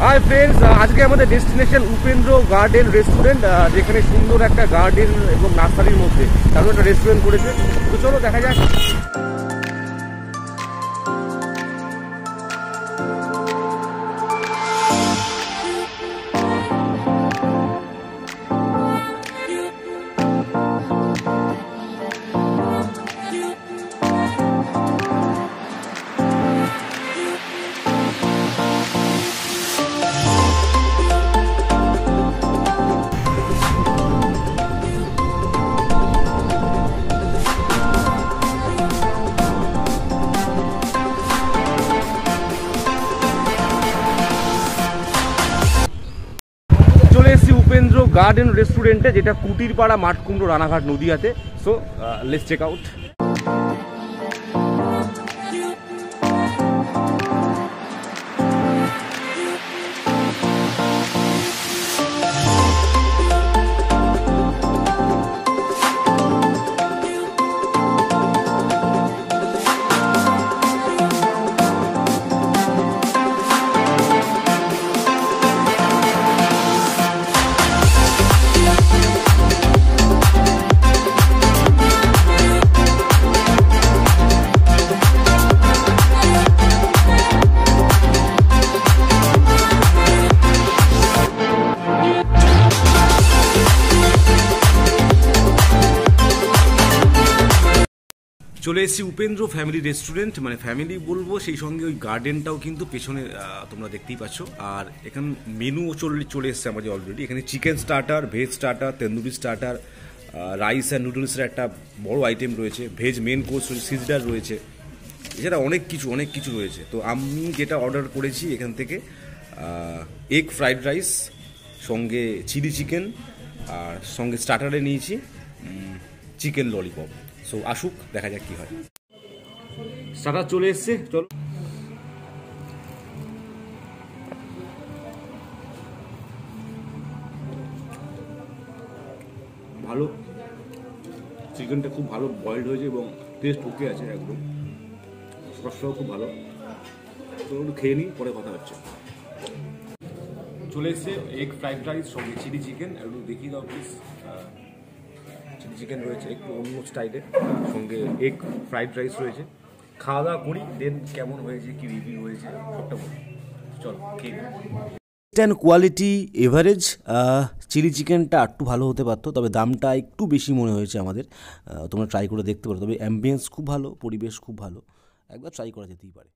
Hi friends, আজকে আমাদের destination Upendra garden restaurant, যেখানে সুন্দর একটা গার্ডেন এবং নার্সারির মধ্যে তারপর একটা রেস্টুরেন্ট করেছে। তো চলো দেখা যাক। চলে এসেছি উপেন্দ্র গার্ডেন রেস্টুরেন্টে, যেটা কুটিরপাড়া মাঠকুমড়ো রানাঘাট নদিয়াতে। So let's check out. চলে এসেছি উপেন্দ্র ফ্যামিলি রেস্টুরেন্ট, মানে ফ্যামিলি বলবো, সেই সঙ্গে ওই গার্ডেনটাও কিন্তু পেছনে তোমরা দেখতেই পাচ্ছ। আর এখানে মেনুও চলে এসছে আমাদের অলরেডি। এখানে chicken starter, veg starter, tandoori starter, rice and নুডলসের একটা বড় আইটেম রয়েছে, ভেজ মেন কোর্স রয়েছে, সিজডার রয়েছে, এছাড়া অনেক কিছু রয়েছে। তো আমি যেটা অর্ডার করেছি এখান থেকে এগ ফ্রাইড রাইস, সঙ্গে চিলি চিকেন, আর সঙ্গে স্টার্টারে নিয়েছি চিকেন ললিপপ। সো আসুক, দেখা যাক কি হয়। স্টার্টার চলে এসছে, চলো। ভালো, চিকেনটা খুব ভালো বয়েলড হয়েছে এবং টেস্ট ওকে আছে একদম, সসটাও খুব ভালো। তো একটু খেয়ে নিই, পরে কথা হচ্ছে। চলে এসছে এগ ফ্রাইড রাইস সঙ্গে চিলি চিকেন। একটু দেখিয়ে দাও প্লিজ। চিলি চিকেন রয়েছে একটু অন্য স্টাইলে, সঙ্গে এগ ফ্রাইড রাইস রয়েছে। খাওয়া দাওয়া করি, দেন কেমন হয়েছে, কি রিভিউ হয়েছে সবটা বলি। চলো খেয়ে নিই। Quality average. চিলি চিকেনটা একটু ভালো হতে পারতো, তবে দামটা একটু বেশি মনে হয়েছে আমাদের। তোমরা ট্রাই করে দেখতে পারো। তবে অ্যাম্বিয়েন্স খুব ভালো, পরিবেশ খুব ভালো, একবার ট্রাই করা যেতেই পারে।